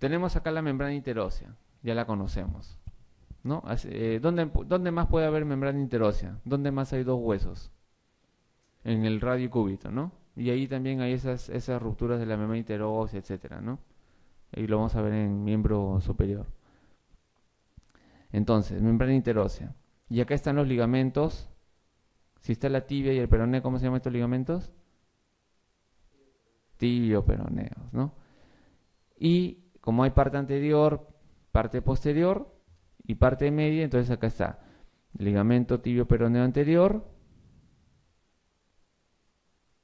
tenemos acá la membrana interósea, ya la conocemos, ¿no? ¿Dónde más puede haber membrana interósea? ¿Dónde más hay dos huesos? En el radio cúbito, ¿no? Y ahí también hay esas rupturas de la membrana interósea, etcétera, ¿no? Ahí lo vamos a ver en miembro superior. Entonces, membrana interósea. Y acá están los ligamentos. Si está la tibia y el peroneo, ¿cómo se llaman estos ligamentos? Tibio-peroneos, ¿no? Y como hay parte anterior, parte posterior y parte media, entonces acá está el ligamento tibio-peroneo anterior,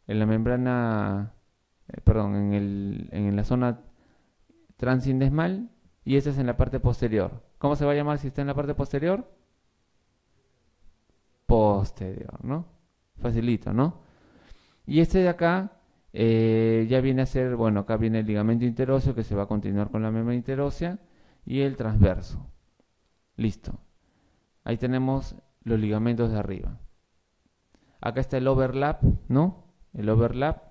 en la membrana, perdón, en la zona transindesmal, y esta es en la parte posterior. ¿Cómo se va a llamar si está en la parte posterior? Posterior, ¿no? Facilito, ¿no? Y este de acá ya viene a ser, bueno, acá viene el ligamento interóseo que se va a continuar con la membrana interósea y el transverso. Listo. Ahí tenemos los ligamentos de arriba. Acá está el overlap, ¿no? El overlap.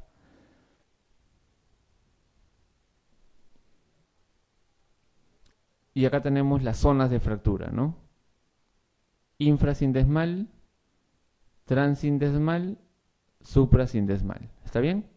Y acá tenemos las zonas de fractura, ¿no? Infrasindesmal, transindesmal, suprasindesmal. ¿Está bien?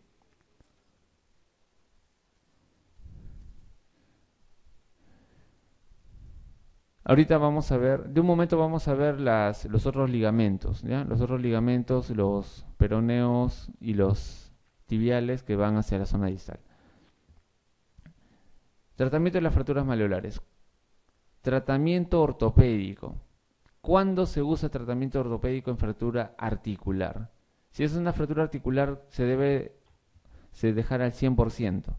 Ahorita vamos a ver, de un momento vamos a ver los otros ligamentos, ¿ya? Los otros ligamentos, los peroneos y los tibiales que van hacia la zona distal. Tratamiento de las fracturas malleolares. Tratamiento ortopédico. ¿Cuándo se usa tratamiento ortopédico en fractura articular? Si es una fractura articular, se debe dejar al 100%.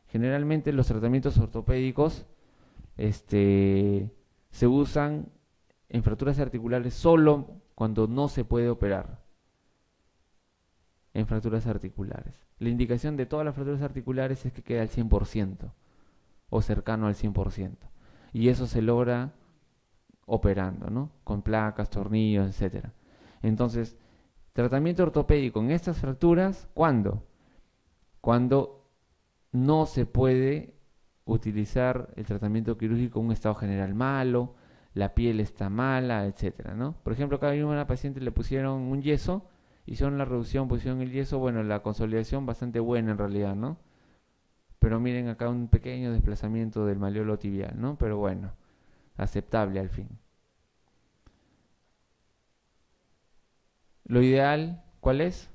Generalmente los tratamientos ortopédicos se usan en fracturas articulares solo cuando no se puede operar en fracturas articulares. La indicación de todas las fracturas articulares es que quede al 100% o cercano al 100%. Y eso se logra operando, ¿no? Con placas, tornillos, etcétera. Entonces, tratamiento ortopédico en estas fracturas, ¿cuándo? Cuando no se puede utilizar el tratamiento quirúrgico en un estado general malo, la piel está mala, etcétera, ¿no? Por ejemplo, acá hay una paciente le pusieron un yeso, hicieron la reducción, pusieron el yeso, bueno, la consolidación bastante buena en realidad, ¿no? Pero miren acá un pequeño desplazamiento del malleolo tibial, ¿no? Pero bueno, aceptable al fin. Lo ideal, ¿cuál es?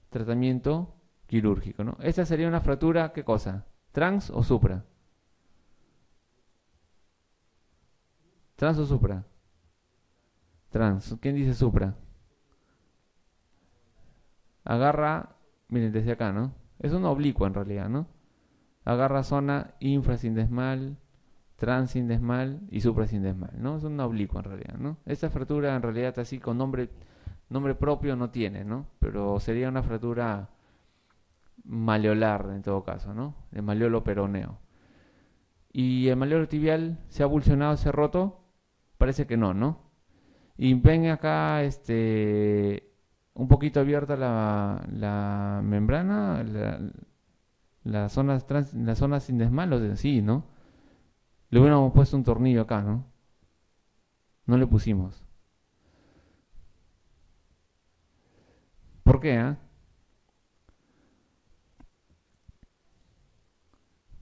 Tratamiento quirúrgico, ¿no? Esta sería una fractura, ¿qué cosa? ¿Trans o supra? ¿Trans o supra? Trans. ¿Quién dice supra? Agarra, miren, desde acá, ¿no? Es una oblicua en realidad, ¿no? Agarra zona infrasindesmal, transindesmal y suprasindesmal, ¿no? Es una oblicua en realidad, ¿no? Esta fractura en realidad así con nombre propio no tiene, ¿no? Pero sería una fractura malleolar en todo caso, ¿no? El malleolo peroneo. ¿Y el malleolo tibial se ha avulsionado, se ha roto? Parece que no, ¿no? Y ven acá, un poquito abierta la membrana, la zona sindesmal, sí, ¿no? Le hubiéramos puesto un tornillo acá, ¿no? No le pusimos. ¿Por qué, ah?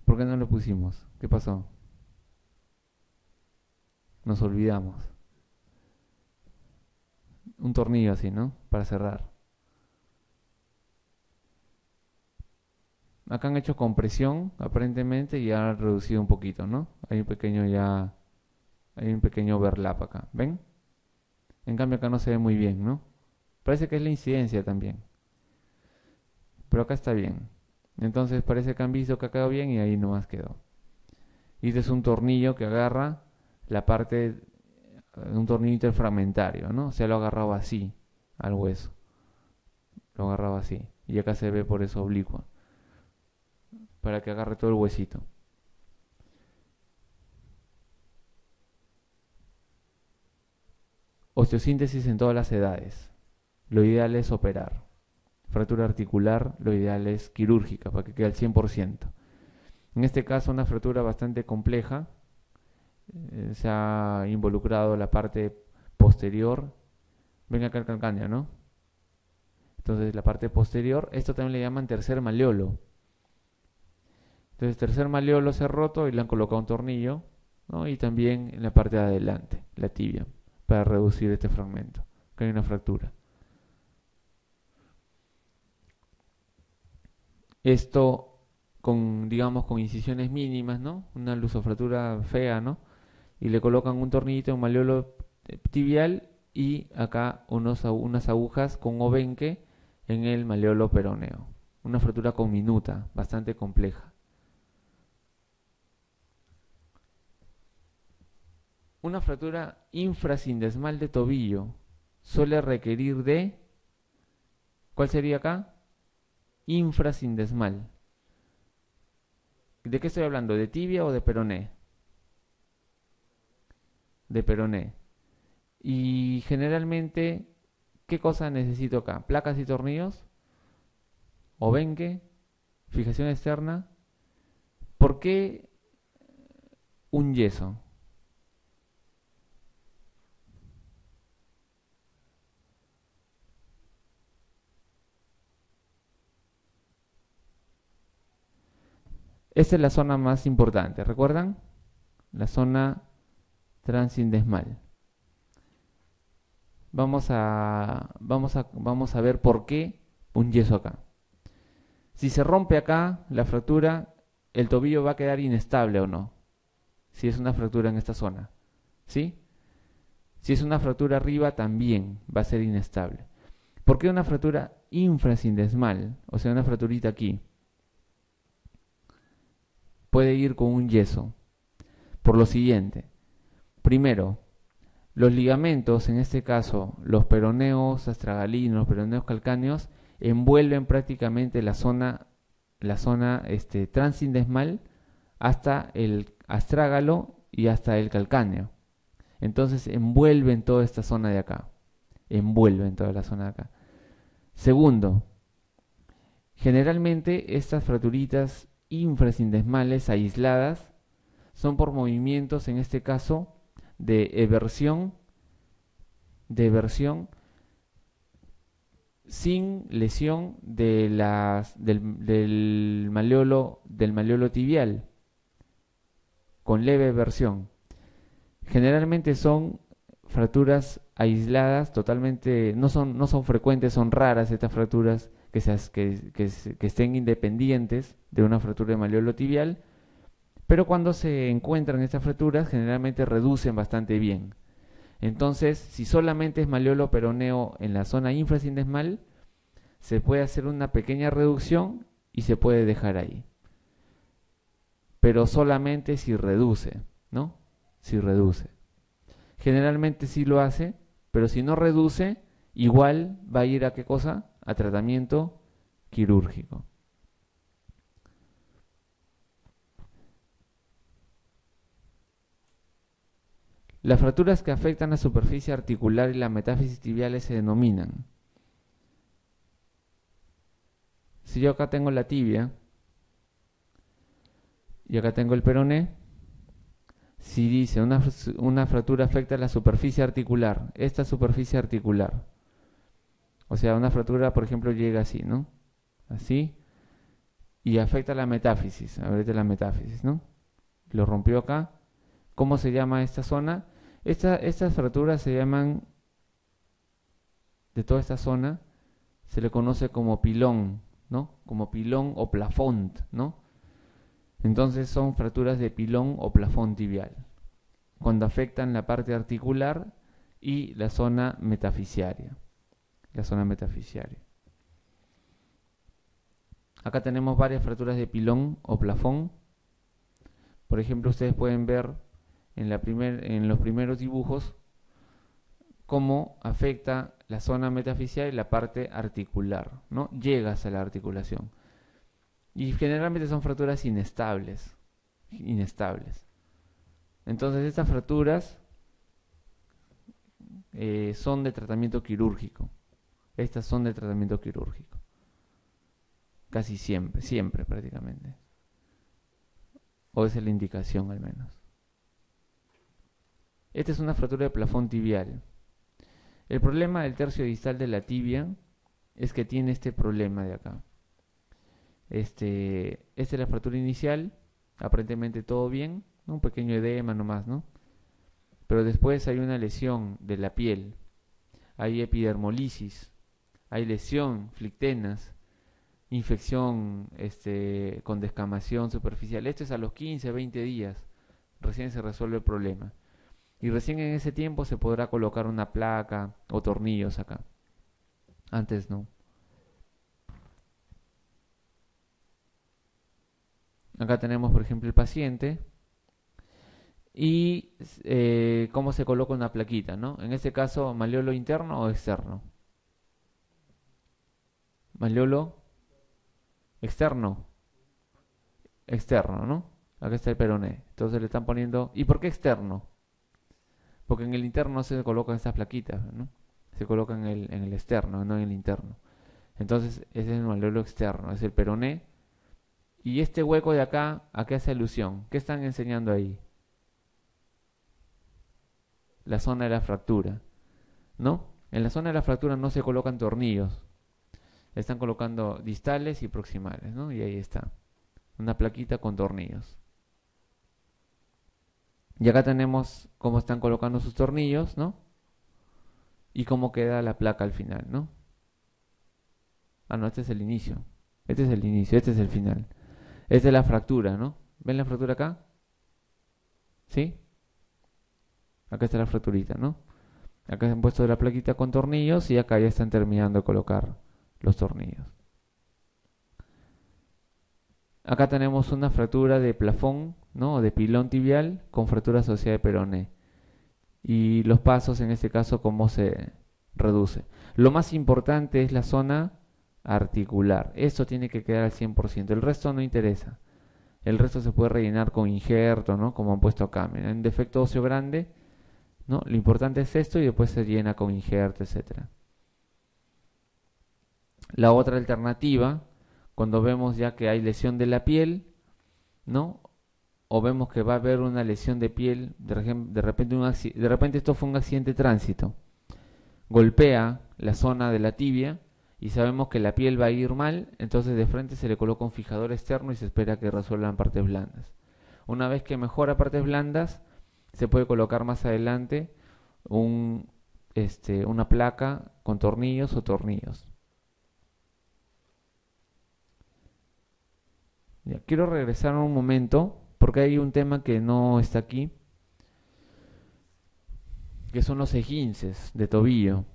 ¿Por qué no le pusimos? ¿Qué pasó? Nos olvidamos. Un tornillo así, ¿no? Para cerrar. Acá han hecho compresión, aparentemente, y han reducido un poquito, ¿no? Hay un pequeño overlap acá, ¿ven? En cambio acá no se ve muy bien, ¿no? Parece que es la incidencia también. Pero acá está bien. Entonces parece que han visto que ha quedado bien y ahí nomás quedó. Y este es un tornillo que agarra la parte, un tornillo interfragmentario, ¿no? O sea, lo agarraba así al hueso. Lo agarraba así. Y acá se ve por eso oblicua. Para que agarre todo el huesito. Osteosíntesis en todas las edades. Lo ideal es operar. Fractura articular, lo ideal es quirúrgica, para que quede al 100%. En este caso una fractura bastante compleja, se ha involucrado la parte posterior, ven acá el calcáneo, ¿no? Entonces la parte posterior, esto también le llaman tercer maleolo. Entonces tercer maleolo se ha roto y le han colocado un tornillo, ¿no? Y también en la parte de adelante, la tibia, para reducir este fragmento, que hay una fractura. Esto con, digamos, con incisiones mínimas, ¿no? Una lusofractura fea, ¿no? Y le colocan un tornillito en maleolo tibial y acá unas agujas con obenque en el maleolo peroneo. Una fractura conminuta, bastante compleja. Una fractura infrasindesmal de tobillo suele requerir de, ¿cuál sería acá? Infrasindesmal. ¿De qué estoy hablando? ¿De tibia o de peroné? De peroné. Y generalmente, ¿qué cosa necesito acá? Placas y tornillos, obenque, fijación externa. ¿Por qué un yeso? Esta es la zona más importante, ¿recuerdan? La zona transindesmal. Vamos a ver por qué un yeso acá. Si se rompe acá la fractura, el tobillo va a quedar inestable o no. Si es una fractura en esta zona, ¿sí? Si es una fractura arriba, también va a ser inestable. ¿Por qué una fractura infrasindesmal? O sea, una fracturita aquí. Puede ir con un yeso. Por lo siguiente. Primero, los ligamentos, en este caso, los peroneos astragalinos, los peroneos calcáneos, envuelven prácticamente la zona transindesmal hasta el astrágalo y hasta el calcáneo. Entonces envuelven toda esta zona de acá. Envuelven toda la zona de acá. Segundo, generalmente estas fracturitas infrasindesmales aisladas son por movimientos, en este caso, de eversión sin lesión del maleolo tibial, con leve eversión. Generalmente son fracturas aisladas, totalmente, no son frecuentes, son raras estas fracturas que estén independientes de una fractura de maleolo tibial, pero cuando se encuentran estas fracturas generalmente reducen bastante bien. Entonces, si solamente es maleolo peroneo en la zona infrasindesmal, se puede hacer una pequeña reducción y se puede dejar ahí. Pero solamente si reduce, ¿no? Si reduce. Generalmente sí lo hace, pero si no reduce, igual va a ir a ¿qué cosa? A tratamiento quirúrgico. Las fracturas que afectan la superficie articular y la metáfisis tibiales se denominan. Si yo acá tengo la tibia y acá tengo el peroné, si dice una fractura afecta la superficie articular, esta superficie articular, o sea, una fractura, por ejemplo, llega así, ¿no? Así, y afecta la metáfisis, a ver, la metáfisis, ¿no? Lo rompió acá. ¿Cómo se llama esta zona? Estas fracturas se llaman, de toda esta zona, se le conoce como pilón, ¿no? Como pilón o plafond, ¿no? Entonces son fracturas de pilón o plafón tibial, cuando afectan la parte articular y la zona metafisiaria. La zona metafisiaria. Acá tenemos varias fracturas de pilón o plafón. Por ejemplo, ustedes pueden ver en los primeros dibujos cómo afecta la zona metafisial y la parte articular, ¿no? Llegas a la articulación. Y generalmente son fracturas inestables. Entonces estas fracturas son de tratamiento quirúrgico. Estas son de tratamiento quirúrgico. Casi siempre prácticamente. o esa es la indicación al menos. Esta es una fractura de plafón tibial. El problema del tercio distal de la tibia es que tiene este problema de acá. Esta es la fractura inicial, aparentemente todo bien, ¿no? Un pequeño edema nomás, ¿no? Pero después hay una lesión de la piel, hay epidermolisis, hay lesión, flictenas, infección con descamación superficial. Esto es a los 15, 20 días, recién se resuelve el problema. Y recién en ese tiempo se podrá colocar una placa o tornillos acá. Antes no. Acá tenemos, por ejemplo, el paciente y cómo se coloca una plaquita, ¿no? En este caso, maleolo interno o externo. Maleolo externo. Externo, ¿no? Acá está el peroné. Entonces le están poniendo... ¿Y por qué externo? Porque en el interno no se colocan estas plaquitas, ¿no? Se colocan en el externo, no en el interno. Entonces ese es el maleolo externo, es el peroné. Y este hueco de acá, ¿a qué hace alusión? ¿Qué están enseñando ahí? La zona de la fractura, ¿no? En la zona de la fractura no se colocan tornillos. Están colocando distales y proximales, ¿no? Y ahí está. Una plaquita con tornillos. Y acá tenemos cómo están colocando sus tornillos, ¿no? Y cómo queda la placa al final, ¿no? Ah, no, este es el inicio. Este es el inicio, este es el final. Esta es la fractura, ¿no? ¿Ven la fractura acá? ¿Sí? Acá está la fracturita, ¿no? Acá se han puesto la plaquita con tornillos y acá ya están terminando de colocar los tornillos. Acá tenemos una fractura de plafón, ¿no? De pilón tibial con fractura asociada de peroné. Y los pasos, en este caso, cómo se reduce. Lo más importante es la zona articular. Esto tiene que quedar al 100%. El resto no interesa. El resto se puede rellenar con injerto, ¿no? Como han puesto acá. Miren, en defecto óseo grande, ¿no? Lo importante es esto y después se llena con injerto, etcétera. La otra alternativa, cuando vemos ya que hay lesión de la piel, ¿no? O vemos que va a haber una lesión de piel, de repente esto fue un accidente de tránsito, golpea la zona de la tibia y sabemos que la piel va a ir mal, entonces de frente se le coloca un fijador externo y se espera que resuelvan partes blandas. Una vez que mejora partes blandas, se puede colocar más adelante una placa con tornillos o tornillos. Ya, quiero regresar un momento porque hay un tema que no está aquí, que son los esguinces de tobillo.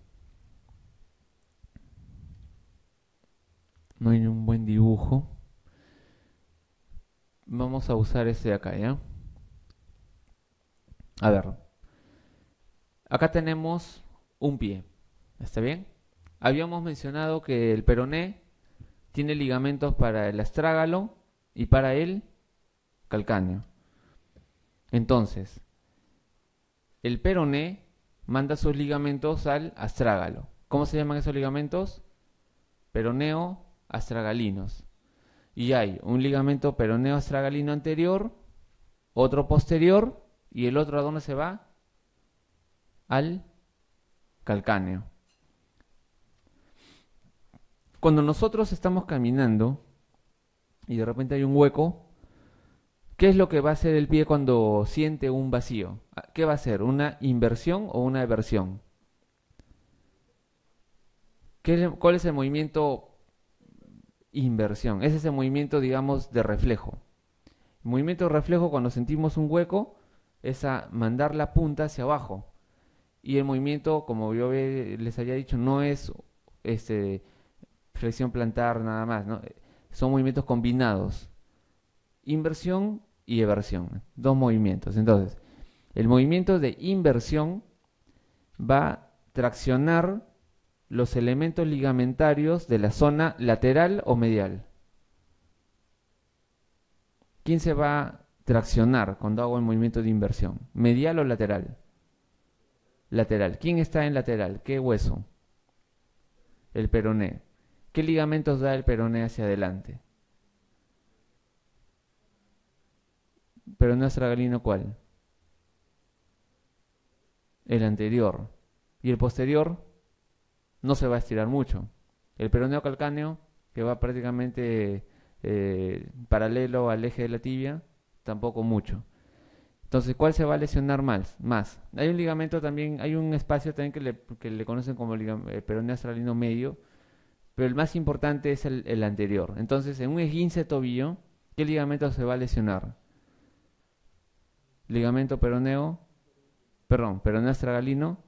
No hay un buen dibujo. Vamos a usar este de acá, ¿ya? A ver. Acá tenemos un pie. ¿Está bien? Habíamos mencionado que el peroné tiene ligamentos para el astrágalo y para el calcáneo. Entonces, el peroné manda sus ligamentos al astrágalo. ¿Cómo se llaman esos ligamentos? Peroneo astragalinos. Y hay un ligamento peroneo astragalino anterior, otro posterior, y el otro ¿a dónde se va? Al calcáneo. Cuando nosotros estamos caminando y de repente hay un hueco, ¿qué es lo que va a hacer el pie cuando siente un vacío? ¿Qué va a hacer? ¿Una inversión o una eversión? ¿Cuál es el movimiento inversión? Es ese movimiento, digamos, de reflejo. El movimiento de reflejo cuando sentimos un hueco es a mandar la punta hacia abajo. Y el movimiento, como yo les había dicho, no es flexión plantar nada más, ¿no? Son movimientos combinados. Inversión y eversión. Dos movimientos. Entonces, el movimiento de inversión va a traccionar los elementos ligamentarios de la zona lateral o medial. ¿Quién se va a traccionar cuando hago el movimiento de inversión? ¿Medial o lateral? Lateral. ¿Quién está en lateral? ¿Qué hueso? El peroné. ¿Qué ligamentos da el peroné hacia adelante? peroneo astragalino ¿cuál? El anterior. Y el posterior no se va a estirar mucho. El peroneo calcáneo, que va prácticamente paralelo al eje de la tibia, tampoco mucho. Entonces, ¿cuál se va a lesionar más? Hay un ligamento también, hay un espacio también que le conocen como peroneo astralino medio, pero el más importante es el anterior. Entonces, en un esguince de tobillo, ¿qué ligamento se va a lesionar? Ligamento peroneo astragalino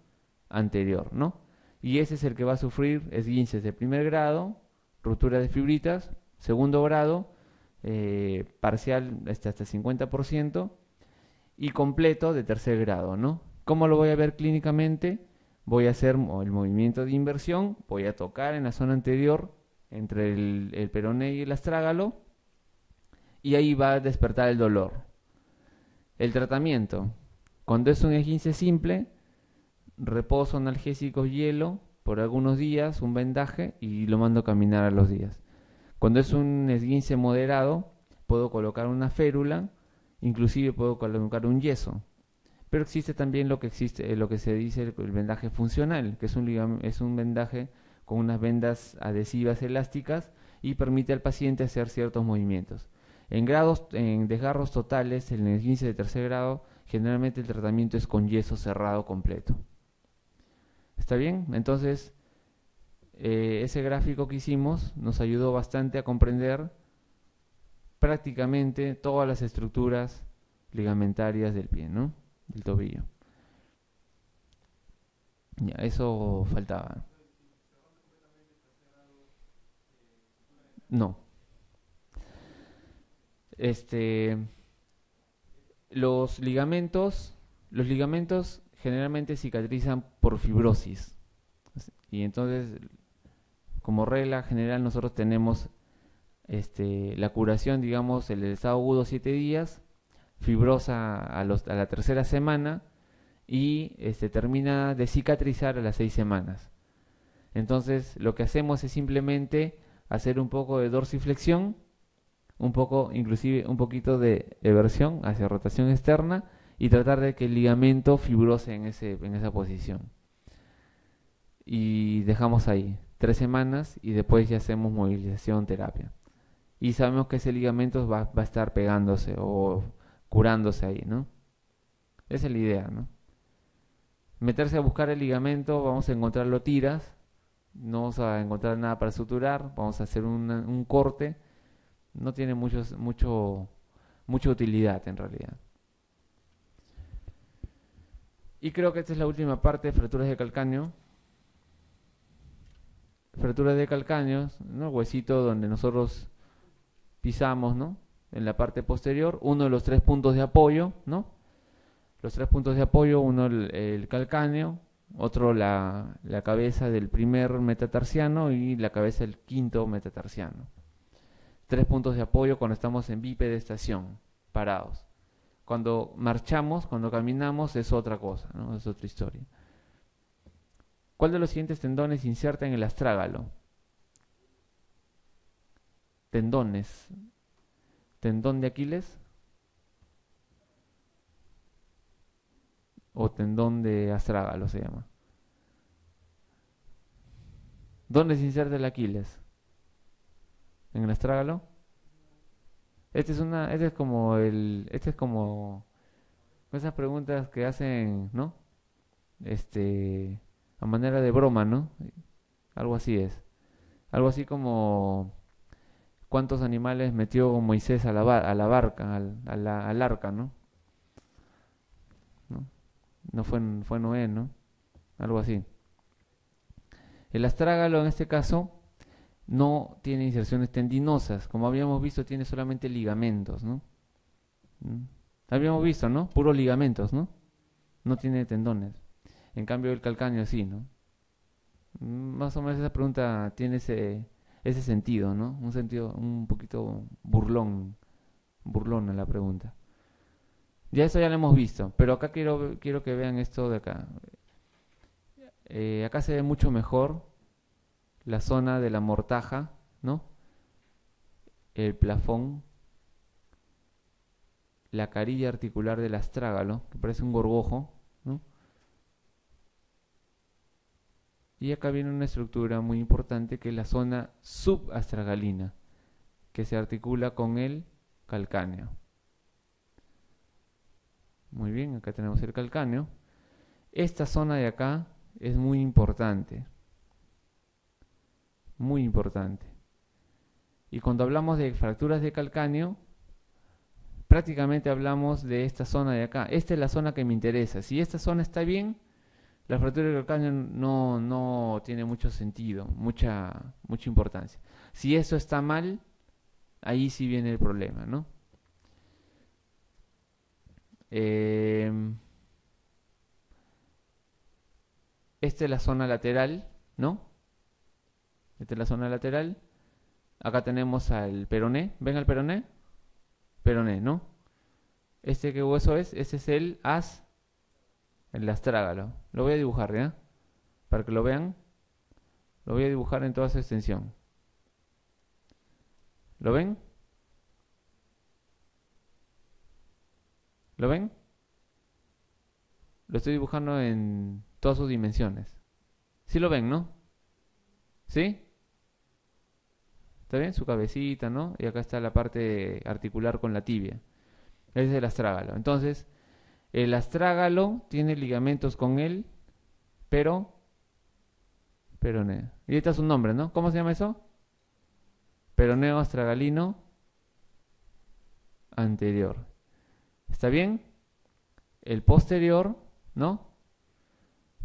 anterior, ¿no? Y ese es el que va a sufrir esguinces de primer grado, ruptura de fibritas, segundo grado, parcial hasta 50%, y completo de tercer grado, ¿no? ¿Cómo lo voy a ver clínicamente? Voy a hacer el movimiento de inversión, voy a tocar en la zona anterior entre el peroné y el astrágalo y ahí va a despertar el dolor. El tratamiento, cuando es un esguince simple, reposo, analgésicos, hielo por algunos días, un vendaje y lo mando a caminar a los días. Cuando es un esguince moderado, puedo colocar una férula, inclusive puedo colocar un yeso. Pero existe también lo que se dice el vendaje funcional, que es un vendaje con unas vendas adhesivas elásticas y permite al paciente hacer ciertos movimientos. En desgarros totales, en el esguince de tercer grado, generalmente el tratamiento es con yeso cerrado completo. ¿Está bien? Entonces, ese gráfico que hicimos nos ayudó bastante a comprender prácticamente todas las estructuras ligamentarias del pie, ¿no? Del tobillo. Ya, eso faltaba. No. Este, los ligamentos generalmente cicatrizan por fibrosis. Y entonces, como regla general, nosotros tenemos la curación, digamos, el estado agudo 7 días, fibrosa a la tercera semana y termina de cicatrizar a las 6 semanas. Entonces, lo que hacemos es simplemente hacer un poco de dorsiflexión, inclusive un poquito de eversión hacia rotación externa y tratar de que el ligamento fibrose en esa posición. Y dejamos ahí 3 semanas y después ya hacemos movilización, terapia. Y sabemos que ese ligamento va a estar pegándose o curándose ahí, ¿no? Esa es la idea, ¿no? Meterse a buscar el ligamento, vamos a encontrarlo tiras, no vamos a encontrar nada para suturar, vamos a hacer un corte, no tiene mucha utilidad en realidad. Y creo que esta es la última parte de fracturas de calcáneo. Fracturas de calcáneo, ¿no? El huesito donde nosotros pisamos, ¿no? En la parte posterior, uno de los 3 puntos de apoyo, ¿no? Los 3 puntos de apoyo, uno el calcáneo, otro la cabeza del primer metatarsiano y la cabeza del quinto metatarsiano. 3 puntos de apoyo cuando estamos en bipedestación, parados. Cuando marchamos, cuando caminamos, es otra cosa, ¿no? Es otra historia. ¿Cuál de los siguientes tendones inserta en el astrágalo? Tendones. ¿Tendón de Aquiles? O tendón de astrágalo se llama. ¿Dónde se inserta el Aquiles? ¿En el astrágalo? Este es como esas preguntas que hacen, ¿no? A manera de broma, ¿no? Algo así es. Algo así como ¿cuántos animales metió Moisés a la barca, al arca, ¿no? ¿No? No fue Noé, ¿no? Algo así. El astrágalo en este caso no tiene inserciones tendinosas, como habíamos visto tiene solamente ligamentos, ¿no? Habíamos visto, ¿no? Puros ligamentos, ¿no? No tiene tendones. En cambio el calcáneo sí, ¿no? Más o menos esa pregunta tiene ese sentido, ¿no? Un sentido un poquito burlona la pregunta. Ya eso ya lo hemos visto, pero acá quiero que vean esto de acá. Acá se ve mucho mejor la zona de la mortaja, ¿no? El plafón la carilla articular del astrágalo, que parece un gorgojo, ¿no? Y acá viene una estructura muy importante que es la zona subastragalina, que se articula con el calcáneo. Muy bien, acá tenemos el calcáneo. Esta zona de acá es muy importante. Muy importante. Y cuando hablamos de fracturas de calcáneo, prácticamente hablamos de esta zona de acá. Esta es la zona que me interesa. Si esta zona está bien, la fractura de calcáneo no tiene mucho sentido, mucha importancia. Si eso está mal, ahí sí viene el problema, ¿no? Esta es la zona lateral, ¿no? Esta es la zona lateral. Acá tenemos al peroné. ¿Ven al peroné? Peroné, ¿no? ¿Este qué hueso es? Ese es el astrágalo. Lo voy a dibujar, ¿ya? Para que lo vean. Lo voy a dibujar en toda su extensión. ¿Lo ven? ¿Lo ven? Lo estoy dibujando en todas sus dimensiones. ¿Sí lo ven, no? ¿Sí? ¿Está bien? Su cabecita, ¿no? Y acá está la parte articular con la tibia. Ese es el astrágalo. Entonces, el astrágalo tiene ligamentos con él, pero peroneo. Y este es su nombre, ¿no? ¿Cómo se llama eso? Peroneo astragalino anterior. ¿Está bien? El posterior, ¿no?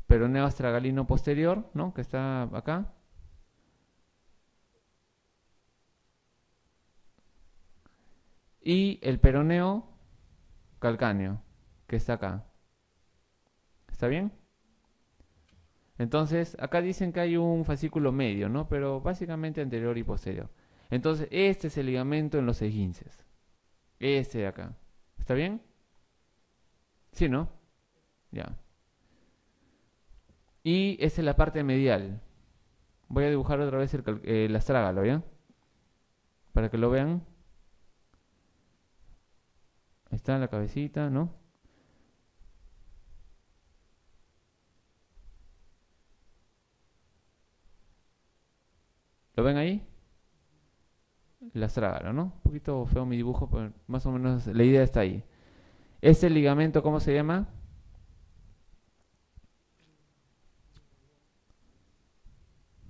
Peroneo astragalino posterior, ¿no? Que está acá. Y el peroneo calcáneo, que está acá. ¿Está bien? Entonces, acá dicen que hay un fascículo medio, ¿no? Pero básicamente anterior y posterior. Entonces, este es el ligamento en los esguinces. Este de acá. ¿Está bien? Sí, ¿no? Ya. Y esa es la parte medial. Voy a dibujar otra vez el astrágalo, ¿ya? Para que lo vean. Ahí está la cabecita, ¿no? ¿Lo ven ahí? El astrágalo, ¿no? Un poquito feo mi dibujo, pero más o menos la idea está ahí. Este ligamento, ¿cómo se llama?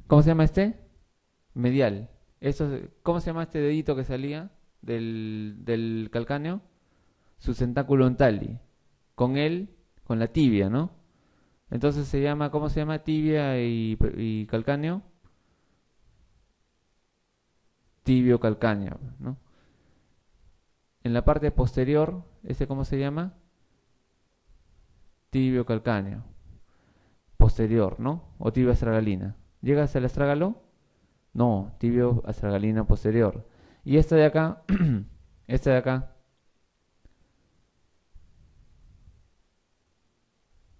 ¿Cómo se llama este? Medial. ¿Cómo se llama este dedito que salía del calcáneo? Sustentáculo tali. Con la tibia, ¿no? Entonces se llama, ¿cómo se llama tibia y calcáneo? Tibio calcáneo, ¿no? En la parte posterior, ¿cómo se llama? Tibio calcáneo. Posterior, ¿no? O tibio astragalina. ¿Llega hasta el astrágalo? No, tibio astragalina posterior. Y esta de acá, esta de acá,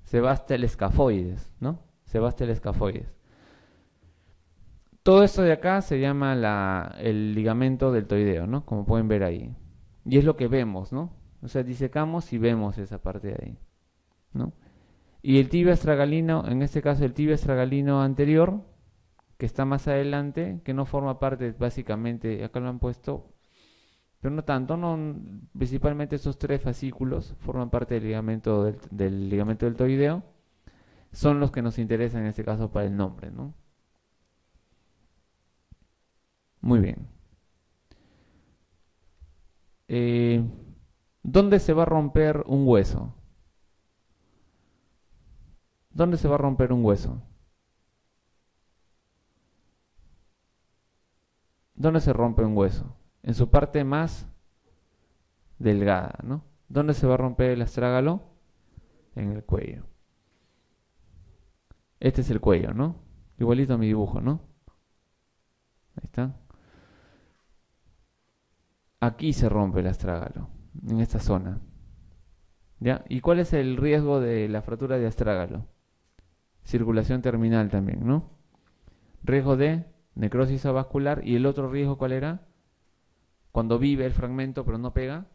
se va hasta el escafoides, ¿no? Se va hasta el escafoides. Todo esto de acá se llama el ligamento deltoideo, ¿no? Como pueden ver ahí. Y es lo que vemos, ¿no? O sea, disecamos y vemos esa parte de ahí, ¿no? Y el tibio astragalino, en este caso el tibio astragalino anterior, que está más adelante, que no forma parte básicamente, acá lo han puesto, pero no tanto, no, principalmente esos tres fascículos forman parte del ligamento deltoideo, son los que nos interesan en este caso para el nombre, ¿no? Muy bien. ¿Dónde se va a romper un hueso? ¿Dónde se va a romper un hueso? ¿Dónde se rompe un hueso? En su parte más delgada, ¿no? ¿Dónde se va a romper el astrágalo? En el cuello. Este es el cuello, ¿no? Igualito a mi dibujo, ¿no? Ahí está. Aquí se rompe el astrágalo, en esta zona. ¿Ya? ¿Y cuál es el riesgo de la fractura de astrágalo? Circulación terminal también, ¿no? Riesgo de necrosis avascular. ¿Y el otro riesgo cuál era? Cuando vive el fragmento pero no pega.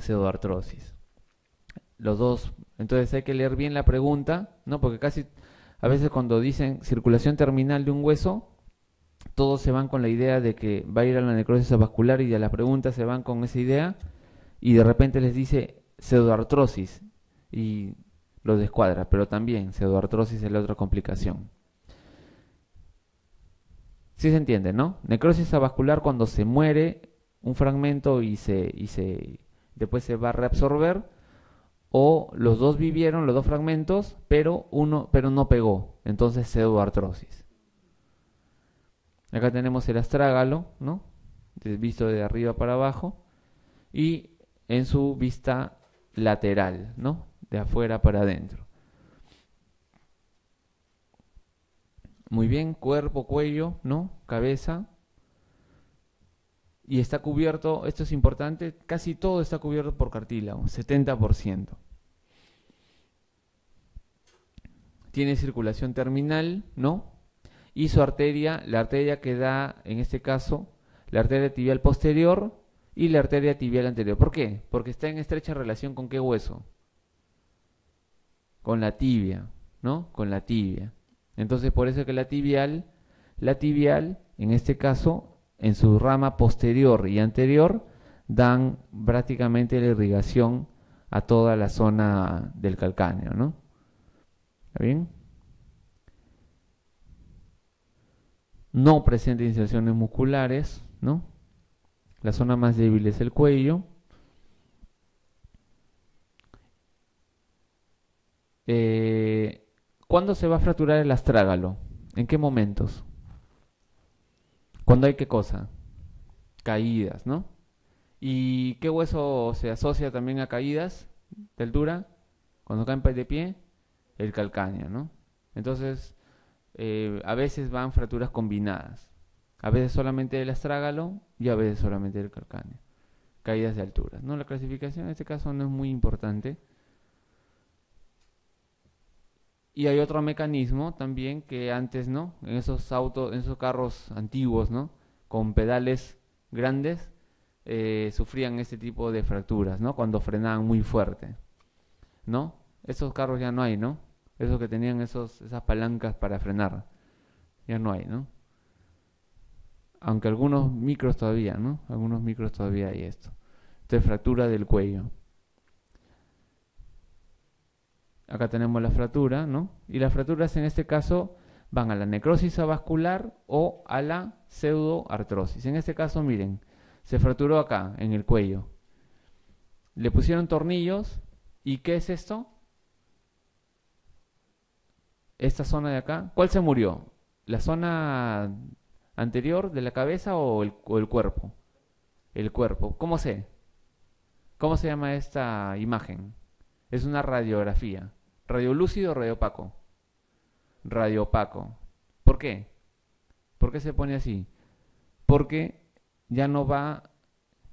pseudoartrosis. Los dos, entonces hay que leer bien la pregunta, ¿no? Porque casi a veces cuando dicen circulación terminal de un hueso, todos se van con la idea de que va a ir a la necrosis avascular y a la pregunta se van con esa idea y de repente les dice pseudoartrosis y lo descuadra, pero también pseudoartrosis es la otra complicación. Sí se entiende, ¿no? Necrosis avascular cuando se muere un fragmento y después se va a reabsorber, o los dos vivieron, los dos fragmentos, pero pero no pegó, entonces pseudoartrosis. Acá tenemos el astrágalo, ¿no? Visto de arriba para abajo y en su vista lateral, ¿no? De afuera para adentro. Muy bien, cuerpo, cuello, ¿no? Cabeza. Y está cubierto, esto es importante, casi todo está cubierto por cartílago, 70%. Tiene circulación terminal, ¿no? Y su arteria, la arteria que da, en este caso, la arteria tibial posterior y la arteria tibial anterior. ¿Por qué? Porque está en estrecha relación con ¿qué hueso? Con la tibia, ¿no? Con la tibia. Entonces, por eso es que la tibial, en este caso, en su rama posterior y anterior, dan prácticamente la irrigación a toda la zona del calcáneo, ¿no? ¿Está bien? No presenta inserciones musculares, ¿no? La zona más débil es el cuello. ¿Cuándo se va a fracturar el astrágalo? ¿En qué momentos? ¿Cuándo hay qué cosa? Caídas, ¿no? ¿Y qué hueso se asocia también a caídas de altura? Cuando caen de pie, el calcáneo, ¿no? Entonces, a veces van fracturas combinadas. A veces solamente el astrágalo y a veces solamente el calcáneo. Caídas de altura, ¿no? La clasificación en este caso no es muy importante. Y hay otro mecanismo también que antes, ¿no? En esos carros antiguos, ¿no? Con pedales grandes, sufrían este tipo de fracturas, ¿no? Cuando frenaban muy fuerte, ¿no? Esos carros ya no hay, ¿no? Esos que tenían esas palancas para frenar, ya no hay, ¿no? Aunque algunos micros todavía, ¿no? Algunos micros todavía hay esto. Entonces, fractura del cuello. Acá tenemos la fractura, ¿no? Y las fracturas en este caso van a la necrosis avascular o a la pseudoartrosis. En este caso, miren, se fracturó acá, en el cuello. Le pusieron tornillos. ¿Y qué es esto? Esta zona de acá. ¿Cuál se murió? ¿La zona anterior de la cabeza o el cuerpo? El cuerpo. ¿Cómo se llama esta imagen? Es una radiografía. ¿Radiolúcido o radiopaco? Radiopaco. ¿Por qué? ¿Por qué se pone así? Porque ya no va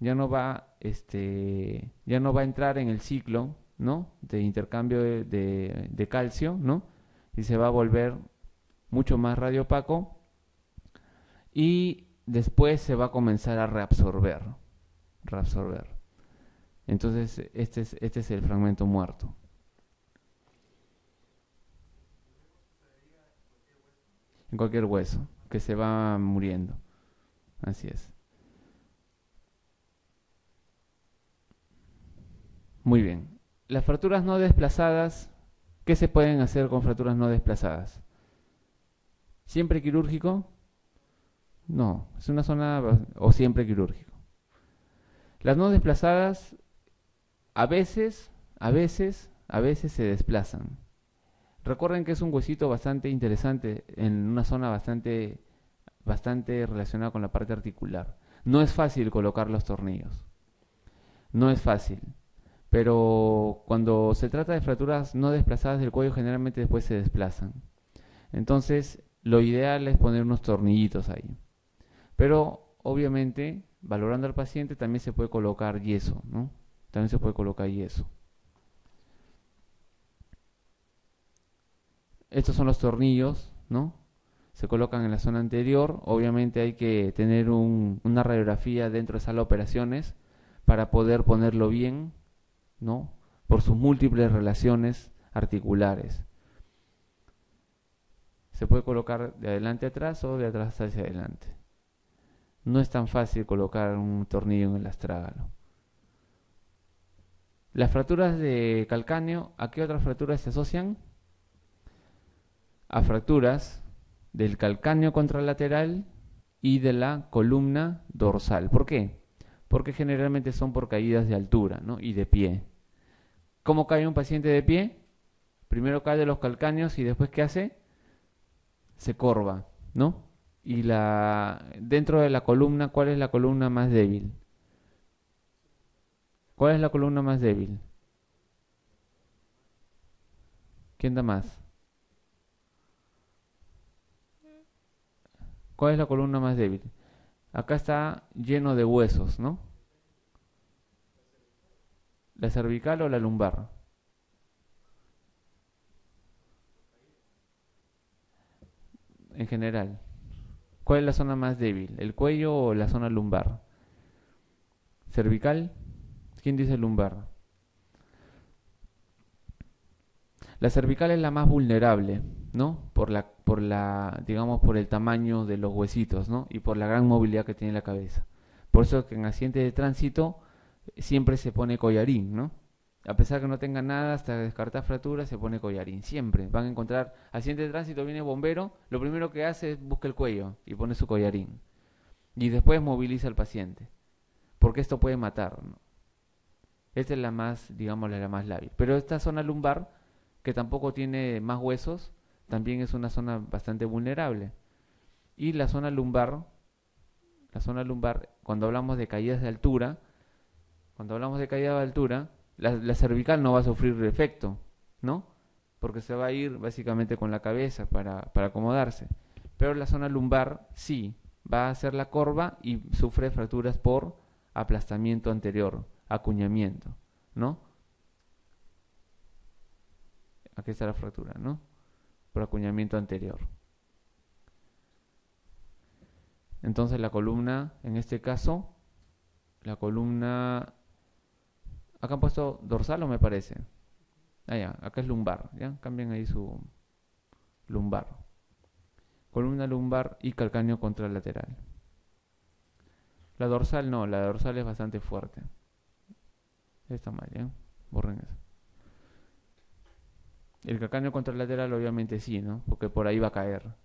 a entrar en el ciclo, ¿no? De intercambio de calcio, ¿no? Y se va a volver mucho más radiopaco y después se va a comenzar a reabsorber. Entonces este es el fragmento muerto. En cualquier hueso que se va muriendo. Así es. Muy bien. Las fracturas no desplazadas, ¿qué se pueden hacer con fracturas no desplazadas? ¿Siempre quirúrgico? No, es una zona o siempre quirúrgico. Las no desplazadas a veces se desplazan. Recuerden que es un huesito bastante interesante en una zona bastante relacionada con la parte articular. No es fácil colocar los tornillos. No es fácil. Pero cuando se trata de fracturas no desplazadas del cuello, generalmente después se desplazan. Entonces, lo ideal es poner unos tornillitos ahí. Pero, obviamente, valorando al paciente, también se puede colocar yeso, ¿no? También se puede colocar yeso. Estos son los tornillos, ¿no? Se colocan en la zona anterior. Obviamente hay que tener una radiografía dentro de sala de operaciones para poder ponerlo bien ¿no? Por sus múltiples relaciones articulares. Se puede colocar de adelante a atrás o de atrás hacia adelante. No es tan fácil colocar un tornillo en el astrágalo. Las fracturas de calcáneo, ¿a qué otras fracturas se asocian? A fracturas del calcáneo contralateral y de la columna dorsal. ¿Por qué? Porque generalmente son por caídas de altura, ¿no? Y de pie. ¿Cómo cae un paciente de pie? Primero cae de los calcáneos y después ¿qué hace? Se corva, ¿no? Y dentro de la columna, ¿cuál es la columna más débil? ¿Cuál es la columna más débil? ¿Quién da más? ¿Cuál es la columna más débil? Acá está lleno de huesos, ¿no? ¿La cervical o la lumbar? En general. ¿Cuál es la zona más débil? ¿El cuello o la zona lumbar? ¿Cervical? ¿Quién dice lumbar? La cervical es la más vulnerable, ¿no? Digamos, por el tamaño de los huesitos, ¿no? Y por la gran movilidad que tiene la cabeza. Por eso que en accidentes de tránsito siempre se pone collarín, ¿no? A pesar que no tenga nada, hasta descartar fracturas, se pone collarín. Siempre van a encontrar accidente de tránsito, viene bombero, lo primero que hace es busca el cuello y pone su collarín. Y después moviliza al paciente. Porque esto puede matar, ¿no? Esta es la más, digamos, la más lábil. Pero esta zona lumbar, que tampoco tiene más huesos, también es una zona bastante vulnerable. Y la zona lumbar, cuando hablamos de caídas de altura, la cervical no va a sufrir efecto, ¿no? Porque se va a ir básicamente con la cabeza para acomodarse. Pero la zona lumbar sí, va a hacer la corva y sufre fracturas por aplastamiento anterior, acuñamiento, ¿no? Aquí está la fractura, ¿no? Por acuñamiento anterior. Entonces la columna, en este caso, la columna... Acá han puesto dorsal o me parece. Ah, ya, acá es lumbar, ¿ya? Cambien ahí su lumbar. Columna lumbar y calcáneo contralateral. La dorsal no, la dorsal es bastante fuerte. Está mal, ¿ya? Borren eso. El calcáneo contralateral obviamente sí, ¿no? Porque por ahí va a caer.